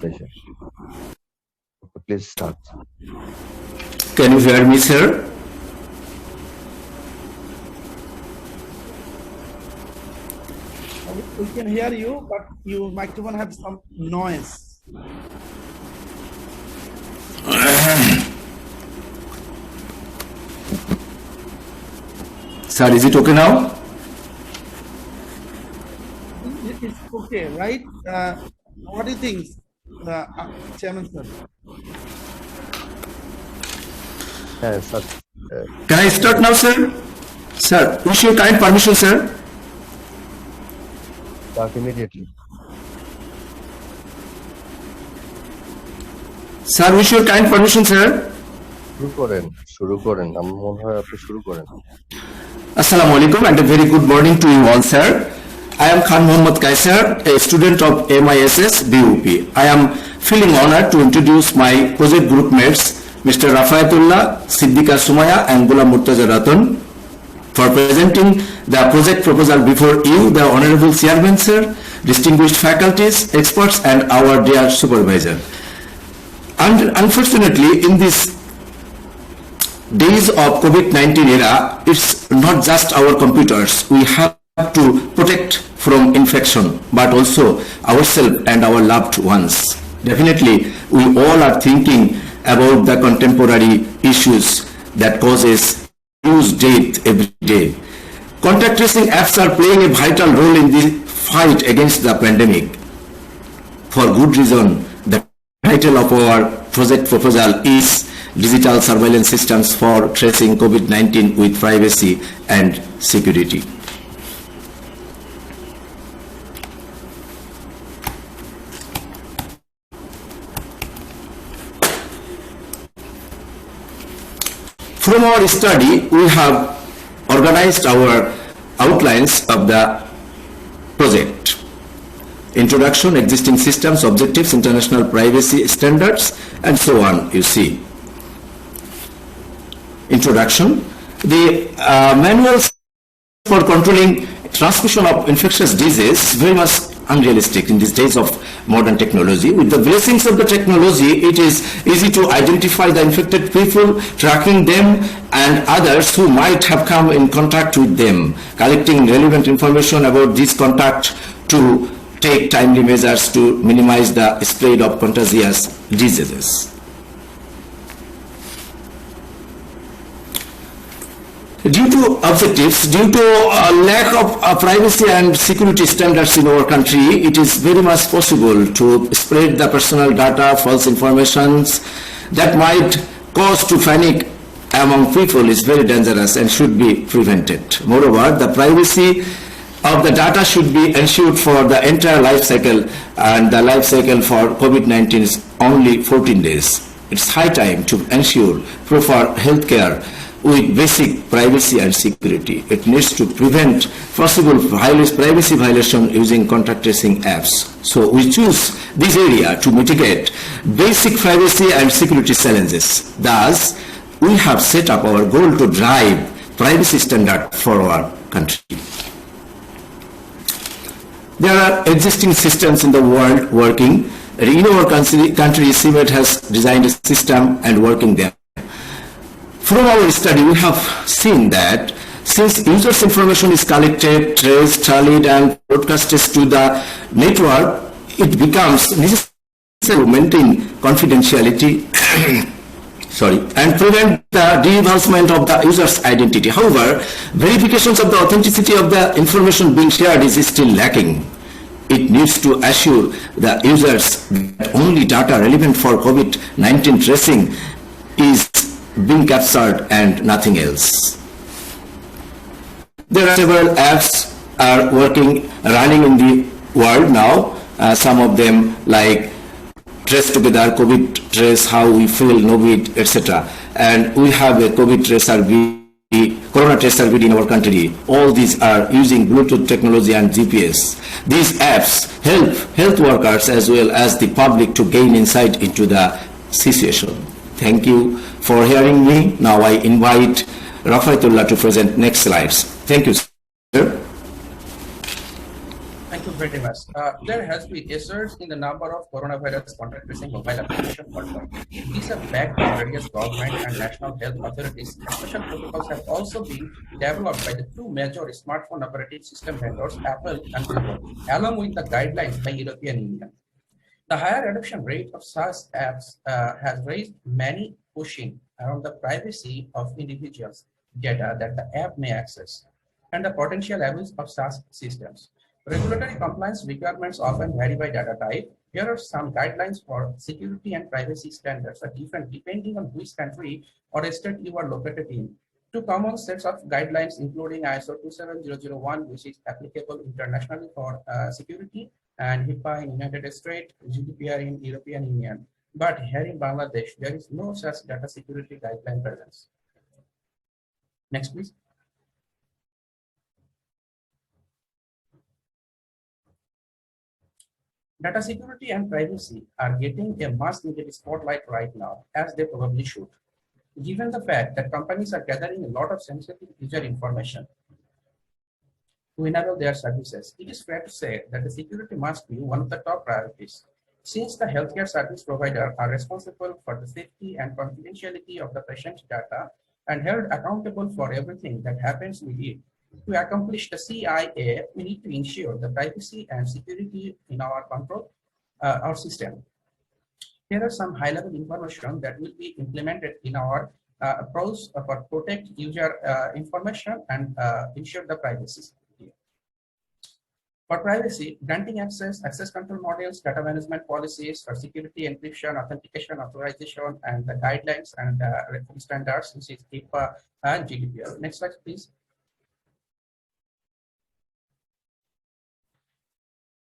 Pleasure. Please start. Can you hear me, sir? We can hear you, but your microphone has some noise. Sir, is it okay now? It's okay, right? What do you think, Chairman sir? Sir, Can I start now, sir? Sir, with your kind permission, sir? start immediately. Sir, with your kind permission, sir? শুরু করেন আমার মনে হয় আপনি শুরু করেন Assalamu alaikum and a very good morning to you all, sir. I am Khan Mohammad Kaisar, a student of MISS BUP. I am feeling honored to introduce my project group mates, Mr. Rafaatullah, Siddiqa Sumaya and Ghulam Murtaza Ratan, for presenting the project proposal before you, the Honorable Chairman, sir, distinguished faculties, experts and our dear supervisor. And unfortunately, in this days of COVID-19 era, it's not just our computers. We have to protect from infection, but also ourselves and our loved ones. Definitely, we all are thinking about the contemporary issues that causes huge death every day. Contact tracing apps are playing a vital role in the fight against the pandemic. For good reason, the title of our project proposal is Digital Surveillance Systems for Tracing COVID-19 with Privacy and Security. From our study, we have organized our outlines of the project. Introduction, existing systems, objectives, international privacy standards, and so on, you see. Introduction. The manuals for controlling transmission of infectious disease is very much unrealistic in these days of modern technology. With the blessings of the technology, it is easy to identify the infected people, tracking them and others who might have come in contact with them, collecting relevant information about this contact to take timely measures to minimize the spread of contagious diseases. Due to objectives, due to lack of privacy and security standards in our country, it is very much possible to spread the personal data, false informations that might cause to panic among people is very dangerous and should be prevented. Moreover, the privacy of the data should be ensured for the entire life cycle, and the life cycle for COVID-19 is only 14 days. It's high time to ensure proper health care with basic privacy and security. It needs to prevent possible privacy violation using contact tracing apps. So we choose this area to mitigate basic privacy and security challenges. Thus, we have set up our goal to drive privacy standard for our country. There are existing systems in the world working. In our country, CIMET has designed a system and working there. From our study, we have seen that since users' information is collected, traced, tallied, and broadcasted to the network, it becomes necessary to maintain confidentiality and prevent the divulgement of the user's identity. However, verifications of the authenticity of the information being shared is still lacking. It needs to assure the users that only data relevant for COVID-19 tracing is being captured and nothing else. There are several apps are running in the world now. Some of them like Trace Together, COVID Trace, How We Feel, Novid, etc. And we have a COVID Tracer Corona Tracer in our country. All these are using Bluetooth technology and GPS. These apps help health workers as well as the public to gain insight into the situation. Thank you for hearing me. Now I invite Rafaatullah to present next slides. Thank you, sir. Thank you very much. There has been a surge in the number of coronavirus contact tracing mobile applications worldwide. These are backed by various government and national health authorities. Special protocols have also been developed by the two major smartphone operating system vendors, Apple and Google, along with the guidelines by European Union. The higher adoption rate of SaaS apps has raised many questions around the privacy of individuals' data that the app may access and the potential abuse of SaaS systems. Regulatory compliance requirements often vary by data type. Here are some guidelines for security and privacy standards are different depending on which country or state you are located in. Two common sets of guidelines including ISO 27001, which is applicable internationally for security, and HIPAA in United States, GDPR in European Union. But here in Bangladesh, there is no such data security guideline presence. Next, please. Data security and privacy are getting a much needed spotlight right now, as they probably should. Given the fact that companies are gathering a lot of sensitive user information to enable their services, it is fair to say that the security must be one of the top priorities. Since the healthcare service providers are responsible for the safety and confidentiality of the patient's data and held accountable for everything that happens with it, to accomplish the CIA, we need to ensure the privacy and security in our control, our system. Here are some high-level information that will be implemented in our approach for protect user information and ensure the privacy. For privacy, granting access control models, data management policies for security, encryption, authentication, authorization, and the guidelines and reference standards, which is HIPAA and GDPR. Next slide, please.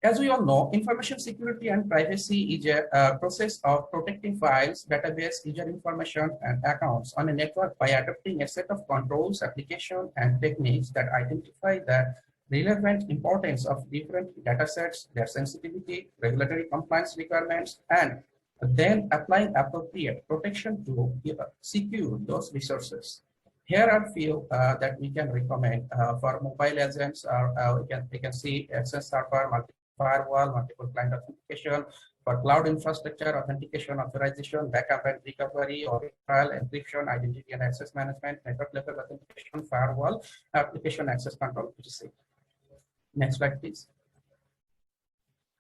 As we all know, information security and privacy is a process of protecting files, database, user information, and accounts on a network by adopting a set of controls, applications, and techniques that identify the relevant importance of different datasets, their sensitivity, regulatory compliance requirements, and then applying appropriate protection to secure those resources. Here are a few that we can recommend for mobile agents. We can see access server, firewall, multiple client authentication, for cloud infrastructure, authentication, authorization, backup and recovery, or file encryption, identity and access management, network level authentication, firewall, application access control, etc. Next slide, please.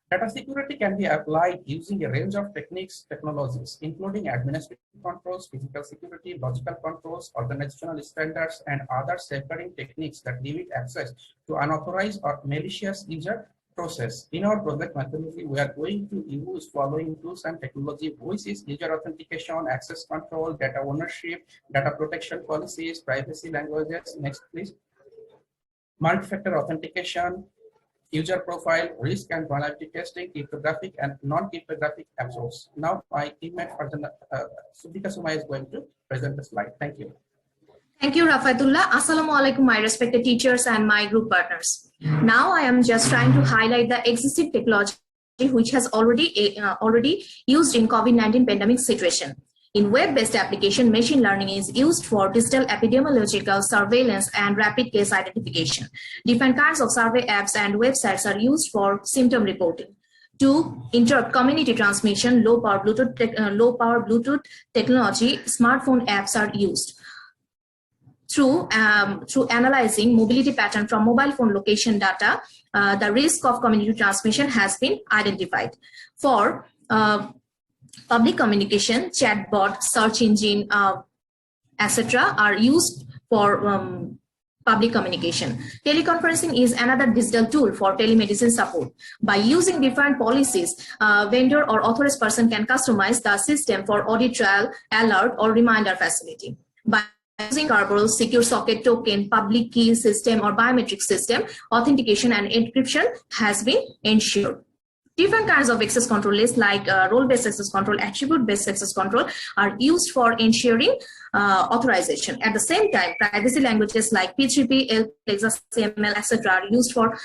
Data security can be applied using a range of technologies, including administrative controls, physical security, logical controls, organizational standards, and other safeguarding techniques that limit access to unauthorized or malicious user process. In our project methodology, we are going to use following tools and technology, which is user authentication, access control, data ownership, data protection policies, privacy languages. Next, please. Multi-factor authentication, user profile, risk and vulnerability testing, cryptographic and non-cryptographic approaches. Now, my teammate Sudhika Sumai is going to present the slide. Thank you. Thank you, Rafaatullah. Assalamu alaikum, my respected teachers and my group partners. Now I am just trying to highlight the existing technology which has already used in COVID-19 pandemic situation. In web-based application, machine learning is used for digital epidemiological surveillance and rapid case identification. Different kinds of survey apps and websites are used for symptom reporting. To interrupt community transmission, low power Bluetooth technology, smartphone apps are used. Through analyzing mobility pattern from mobile phone location data, the risk of community transmission has been identified. For public communication, chatbot, search engine, etc. are used for public communication. Teleconferencing is another digital tool for telemedicine support. By using different policies, vendor or authorized person can customize the system for audit trial, alert, or reminder facility. By using Kerberos, secure socket token, public key system, or biometric system, authentication and encryption has been ensured. Different kinds of access control lists like role-based access control, attribute-based access control are used for ensuring authorization. At the same time, privacy languages like PHP, XML, etc. are used for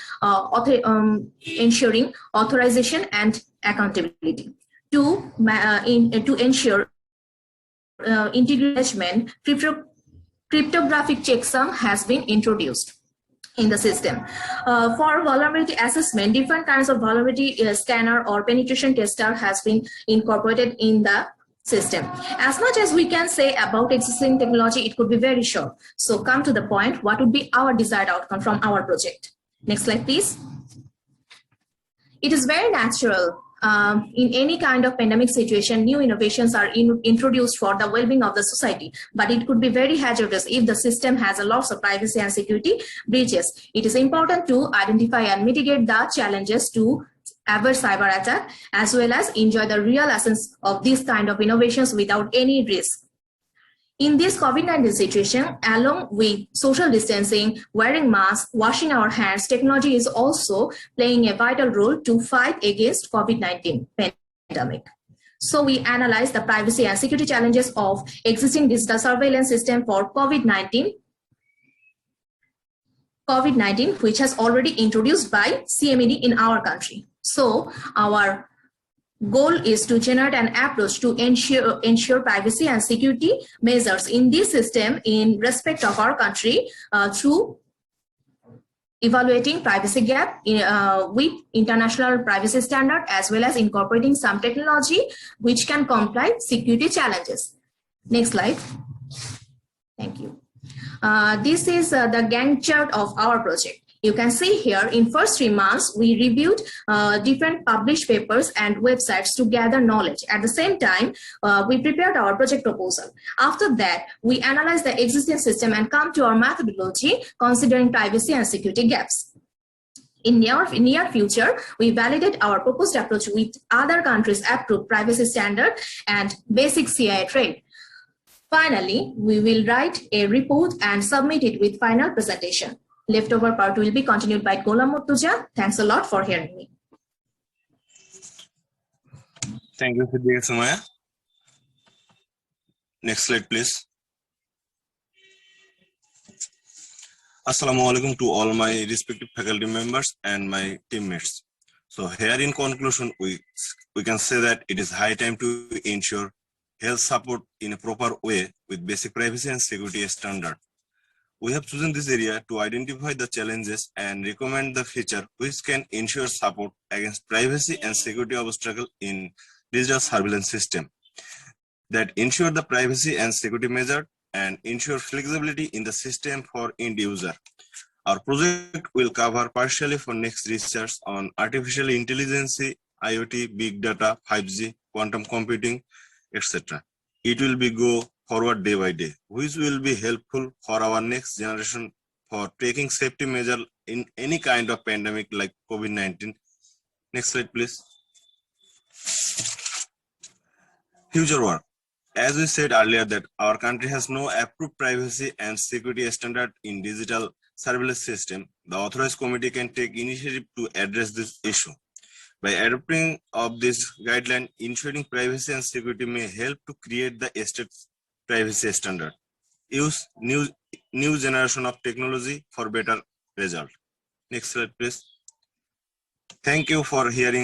ensuring authorization and accountability. To ensure integration, cryptographic checksum has been introduced. in the system. For vulnerability assessment, different kinds of vulnerability scanner or penetration tester has been incorporated in the system. As much as we can say about existing technology, it could be very short. So come to the point, what would be our desired outcome from our project? Next slide, please. It is very natural in any kind of pandemic situation, new innovations are introduced for the well-being of the society, but it could be very hazardous if the system has a lots of privacy and security breaches. It is important to identify and mitigate the challenges to avoid cyber attack, as well as enjoy the real essence of these kind of innovations without any risk. In this COVID-19 situation, along with social distancing, wearing masks, washing our hands, technology is also playing a vital role to fight against COVID-19 pandemic. So we analyze the privacy and security challenges of existing digital surveillance system for COVID-19, which has already introduced by CMED in our country. So our goal is to generate an approach to ensure privacy and security measures in this system in respect of our country through evaluating privacy gap with international privacy standard, as well as incorporating some technology which can comply security challenges. Next slide. Thank you. This is the Gantt chart of our project. You can see here in first 3 months, we reviewed different published papers and websites to gather knowledge. At the same time, we prepared our project proposal. After that, we analyzed the existing system and come to our methodology considering privacy and security gaps. In near future, we validate our proposed approach with other countries' approved privacy standard and basic CIA trade. Finally, we will write a report and submit it with final presentation. Leftover part will be continued by Golam Murtuja. Thanks a lot for hearing me. Thank you, Siddiqa Sumaya. Next slide, please. Assalamu alaikum to all my respective faculty members and my teammates. So here in conclusion, we can say that it is high time to ensure health support in a proper way with basic privacy and security standard. We have chosen this area to identify the challenges and recommend the feature which can ensure support against privacy and security obstacle in digital surveillance system that ensure the privacy and security measure and ensure flexibility in the system for end user. Our project will cover partially for next research on artificial intelligence, IoT, big data, 5G, quantum computing, etc. It will be go forward day by day, which will be helpful for our next generation for taking safety measure in any kind of pandemic like COVID-19. Next slide, please. Future work. As we said earlier that our country has no approved privacy and security standard in digital surveillance system, the authorized committee can take initiative to address this issue. By adopting of this guideline, ensuring privacy and security may help to create the state privacy standard. Use new generation of technology for better result. Next slide, please. Thank you for hearing